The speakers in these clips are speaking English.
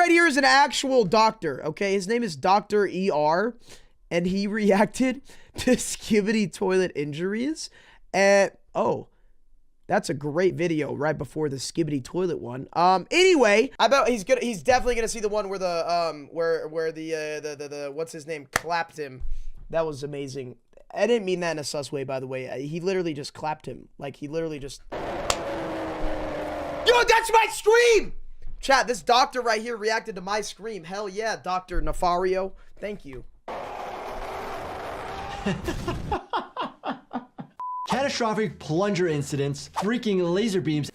right here is an actual doctor, okay? His name is Dr. ER, and he reacted to Skibidi toilet injuries. And, oh, that's a great video right before the Skibidi toilet one. Anyway, I bet he's definitely gonna see the one where the, where the what's his name, clapped him. That was amazing. I didn't mean that in a sus way, by the way. He literally just clapped him. Like, he literally just... Yo, that's my scream! Chat, this doctor right here reacted to my scream. Hell yeah, Dr. Nefario. Thank you. Catastrophic plunger incidents, freaking laser beams,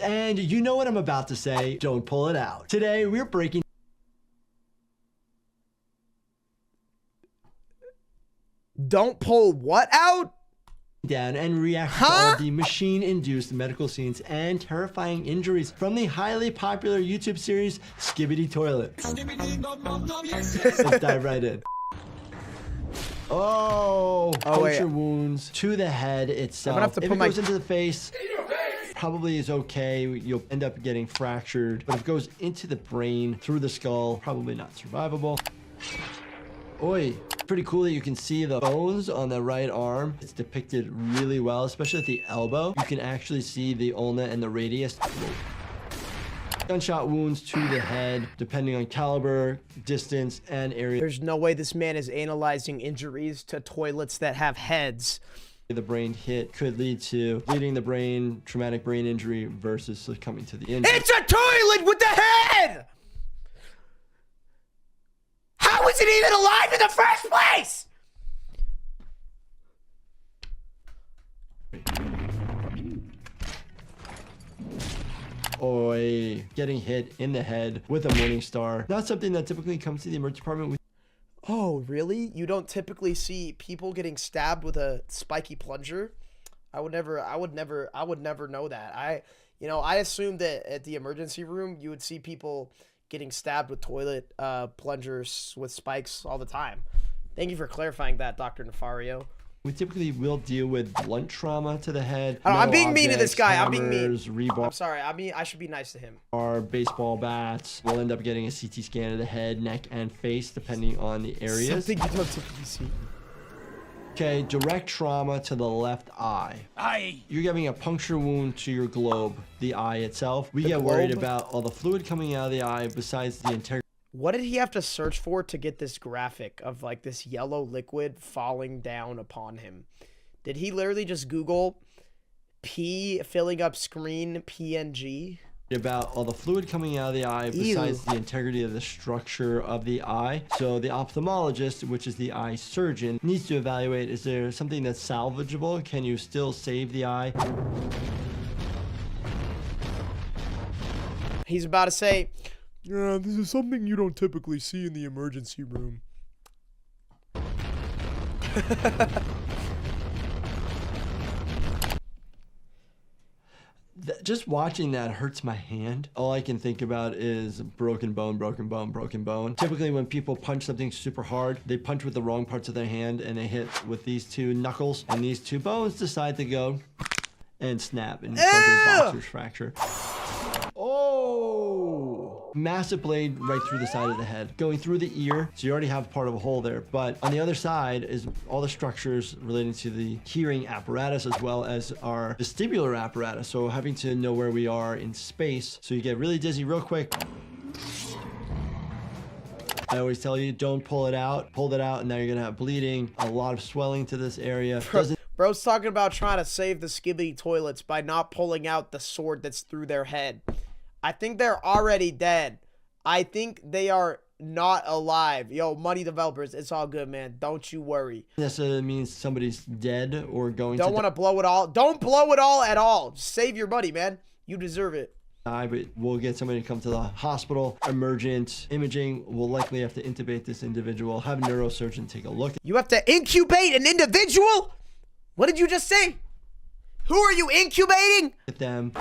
and you know what I'm about to say, don't pull it out. Today, we're breaking Don't pull what out? Down and react to all the machine-induced medical scenes and terrifying injuries from the highly popular YouTube series Skibidi Toilet. Let's dive right in. Puncture wounds to the head itself. I'm gonna have to if put it goes into the face, probably is okay. You'll end up getting fractured. But if it goes into the brain, through the skull, probably not survivable. Oi. Pretty cool that you can see the bones on the right arm. It's depicted really well, especially at the elbow. You can actually see the ulna and the radius. Gunshot wounds to the head, depending on caliber, distance, and area. There's no way this man is analyzing injuries to toilets that have heads. The brain hit could lead to bleeding the brain, traumatic brain injury versus succumbing to the injury. It's a toilet with the head! How is it even alive in the first place? Oi, getting hit in the head with a morning star. Not something that typically comes to the emergency department with. Oh, really? You don't typically see people getting stabbed with a spiky plunger? I would never know that. I assumed that at the emergency room, you would see people getting stabbed with toilet plungers with spikes all the time. Thank you for clarifying that, Dr. Nefario. We typically will deal with blunt trauma to the head. I'm being mean to this guy. Hammers, I'm being mean. Rebar, I'm sorry. I should be nice to him. Our baseball bats. We'll end up getting a CT scan of the head, neck, and face, depending on the areas. Something you don't typically see. Okay, direct trauma to the left eye. You're getting a puncture wound to your globe, the eye itself. We get worried about all the fluid coming out of the eye besides the integrity. What did he have to search for to get this graphic of like this yellow liquid falling down upon him? Did he literally just Google P filling up screen PNG? About all the fluid coming out of the eye besides the integrity of the structure of the eye. So the ophthalmologist, which is the eye surgeon, needs to evaluate, is there something that's salvageable? Can you still save the eye? He's about to say, yeah, this is something you don't typically see in the emergency room. Just watching that hurts my hand. All I can think about is broken bone, broken bone, broken bone. Typically when people punch something super hard, they punch with the wrong parts of their hand and they hit with these two knuckles, and these two bones decide to go and snap and cause a boxer's fracture. Oh! Massive blade right through the side of the head, going through the ear. So you already have part of a hole there, but on the other side is all the structures relating to the hearing apparatus as well as our vestibular apparatus. So having to know where we are in space. So you get really dizzy real quick. I always tell you, don't pull it out. Pulled it out and now you're gonna have bleeding, a lot of swelling to this area. Bro's talking about trying to save the Skibidi toilets by not pulling out the sword that's through their head. I think they're already dead. I think they are not alive. Yo, money developers, it's all good, man. Don't you worry. Necessarily means somebody's dead or going to... Don't want to blow it all. Don't blow it all at all. Just save your money, man. You deserve it. But we'll get somebody to come to the hospital. Emergent imaging. We'll likely have to intubate this individual. Have a neurosurgeon take a look. You have to incubate an individual? What did you just say? Who are you incubating? At them.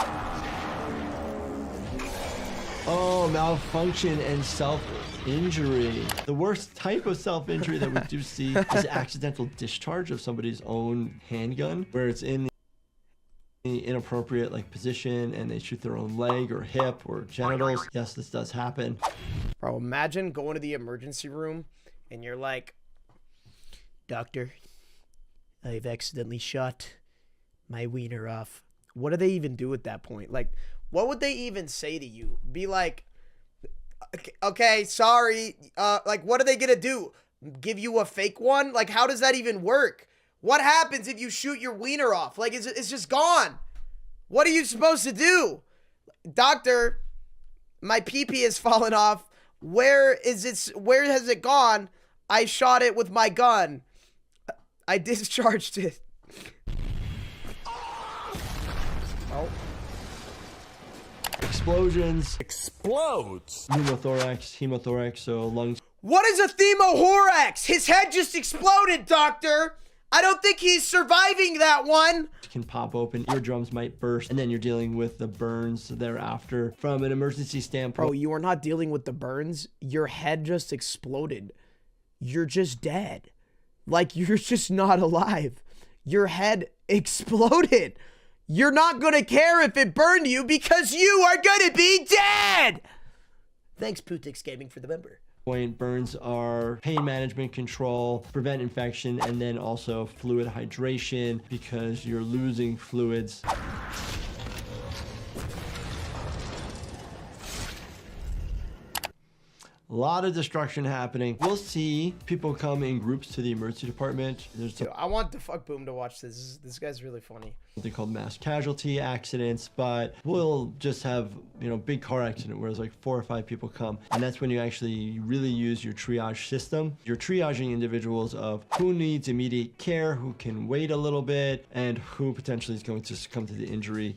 Oh, malfunction and self-injury. The worst type of self-injury that we do see is accidental discharge of somebody's own handgun, where it's in inappropriate like position and they shoot their own leg or hip or genitals. Yes, this does happen. Bro, imagine going to the emergency room and you're like, doctor, I've accidentally shot my wiener off. What do they even do at that point? Like, what would they even say to you? Be like, okay, sorry. Like, what are they gonna do? Give you a fake one? Like, how does that even work? What happens if you shoot your wiener off? Like, it's just gone. What are you supposed to do? Doctor, my pee-pee has fallen off. Where has it gone? I shot it with my gun. I discharged it. Oh. Explosions. Explodes. Hemothorax, so lungs. What is a themothorax? His head just exploded, doctor. I don't think he's surviving that one. Can pop open, eardrums might burst, and then you're dealing with the burns thereafter. From an emergency standpoint. Bro, you are not dealing with the burns. Your head just exploded. You're just dead. Like, you're just not alive. Your head exploded. You're not gonna care if it burned you because you are gonna be dead. Thanks, Putix Gaming, for the member. Burns are pain management control, prevent infection, and then also fluid hydration because you're losing fluids. A lot of destruction happening. We'll see people come in groups to the emergency department. There's I want the fuck boom to watch this. This guy's really funny. Something called mass casualty accidents, but we'll just have, big car accident where there's like 4 or 5 people come. And that's when you actually really use your triage system. You're triaging individuals of who needs immediate care, who can wait a little bit, and who potentially is going to succumb to the injury.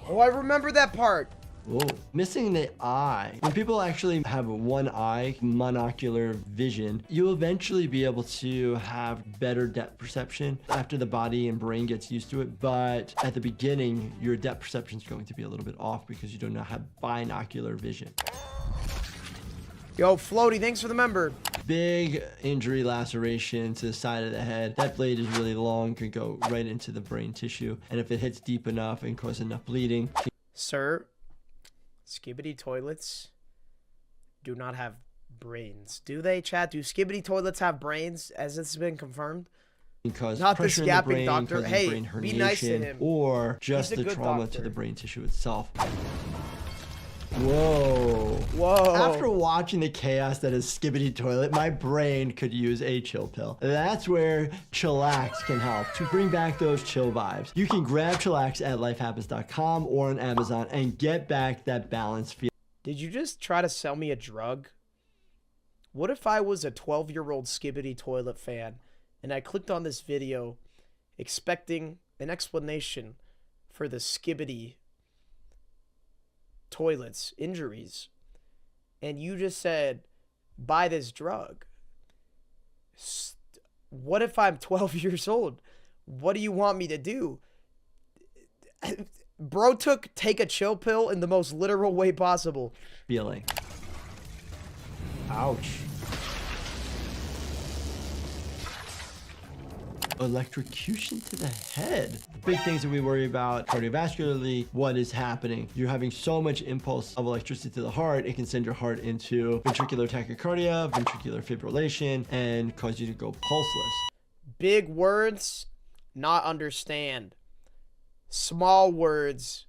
Oh, I remember that part. Whoa. Missing the eye. When people actually have one eye, monocular vision, you'll eventually be able to have better depth perception after the body and brain gets used to it. But at the beginning, your depth perception is going to be a little bit off because you do not have binocular vision. Yo, Floaty, thanks for the member. Big injury, laceration to the side of the head. That blade is really long, could go right into the brain tissue. And if it hits deep enough and cause enough bleeding. Sir, Skibidi toilets do not have brains. Do they, chat? Do Skibidi toilets have brains, as it's been confirmed? Because not pressure this in the gapping brain, doctor. Hey, brain herniation, be nice to him. Or just the trauma to the brain tissue itself. Whoa. Whoa. After watching the chaos that is Skibidi Toilet, my brain could use a chill pill. That's where Chillax can help to bring back those chill vibes. You can grab Chillax at lifehappens.com or on Amazon and get back that balance feel. Did you just try to sell me a drug? What if I was a 12-year-old Skibidi Toilet fan and I clicked on this video expecting an explanation for the Skibidi Toilets injuries, and you just said buy this drug? What if I'm 12 years old? What do you want me to do? Bro took take a chill pill in the most literal way possible. Feeling. Ouch. Electrocution to the head. Big things that we worry about cardiovascularly, what is happening. You're having so much impulse of electricity to the heart, it can send your heart into ventricular tachycardia, ventricular fibrillation, and cause you to go pulseless. Big words, not understand. Small words,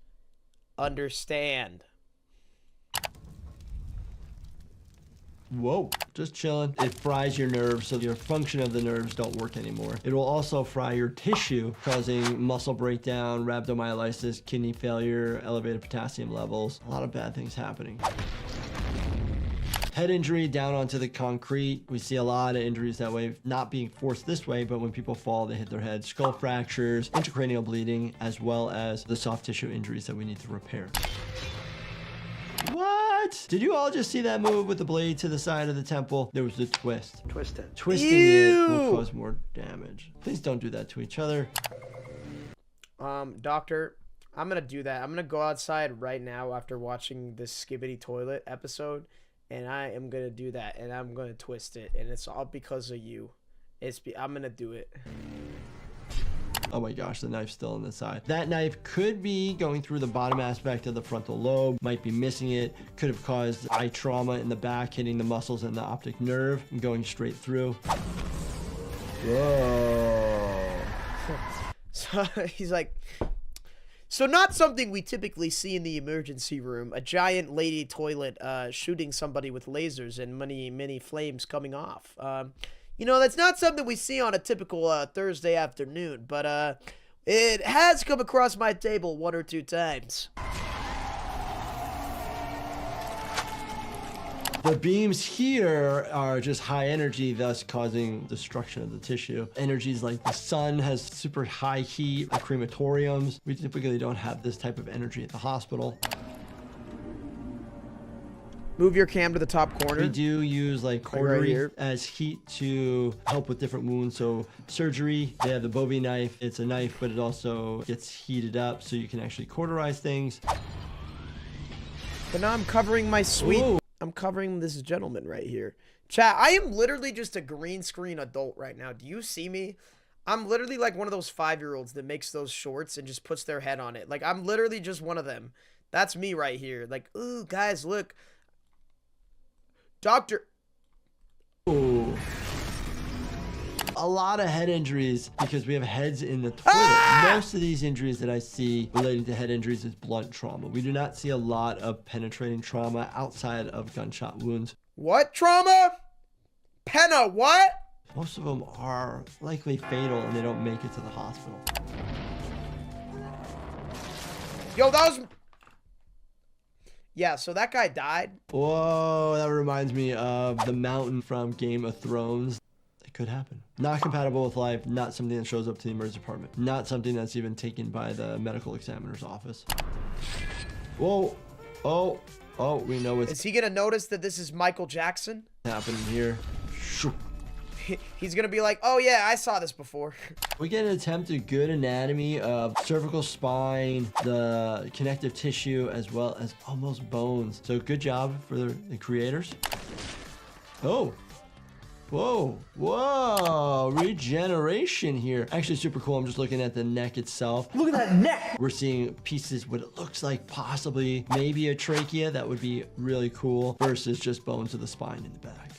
understand. Whoa, just chilling. It fries your nerves, so your function of the nerves don't work anymore. It will also fry your tissue, causing muscle breakdown, rhabdomyolysis, kidney failure, elevated potassium levels. A lot of bad things happening. Head injury down onto the concrete. We see a lot of injuries that way, not being forced this way, but when people fall, they hit their head. Skull fractures, intracranial bleeding, as well as the soft tissue injuries that we need to repair. What? Did you all just see that move with the blade to the side of the temple? There was a twist. Twist it. Twisting it will cause more damage. Please don't do that to each other. Doctor, I'm gonna do that. I'm gonna go outside right now after watching this Skibidi Toilet episode, and I am gonna do that, and I'm gonna twist it, and it's all because of you. I'm gonna do it. Oh my gosh, the knife's still on the side. That knife could be going through the bottom aspect of the frontal lobe, might be missing it, could have caused eye trauma in the back, hitting the muscles and the optic nerve and going straight through. Whoa. So he's like, so not something we typically see in the emergency room. A giant lady toilet shooting somebody with lasers and many flames coming off. You know, that's not something we see on a typical Thursday afternoon, but it has come across my table 1 or 2 times. The beams here are just high energy, thus causing destruction of the tissue. Energies like the sun has super high heat, like crematoriums. We typically don't have this type of energy at the hospital. Move your cam to the top corner. We do use like Right cautery here. as heat to help with different wounds. So surgery, they have the bovine knife. It's a knife, but it also gets heated up so you can actually cauterize things. But now I'm covering my sweet... Ooh. I'm covering this gentleman right here. Chat, I am literally just a green screen adult right now. Do you see me? I'm literally like one of those 5-year-olds that makes those shorts and just puts their head on it. Like, I'm literally just one of them. That's me right here. Like, ooh, guys, look. Doctor... Ooh. A lot of head injuries because we have heads in the toilet. Most of these injuries that I see relating to head injuries is blunt trauma. We do not see a lot of penetrating trauma outside of gunshot wounds. What trauma? Penna, what? Most of them are likely fatal and they don't make it to the hospital. Yo, that was... Yeah, so that guy died. Whoa, that reminds me of the mountain from Game of Thrones. It could happen. Not compatible with life, not something that shows up to the emergency department, not something that's even taken by the medical examiner's office. Whoa, oh, we know what's Is he gonna notice that this is Michael Jackson? happening here. Shoo. He's gonna be like, oh yeah, I saw this before. We get an attempt at good anatomy of cervical spine, the connective tissue, as well as almost bones. So good job for the creators. Oh. Whoa, regeneration here. Actually super cool. I'm just looking at the neck itself. Look at that neck. We're seeing pieces, what it looks like possibly maybe a trachea. That would be really cool versus just bones of the spine in the back.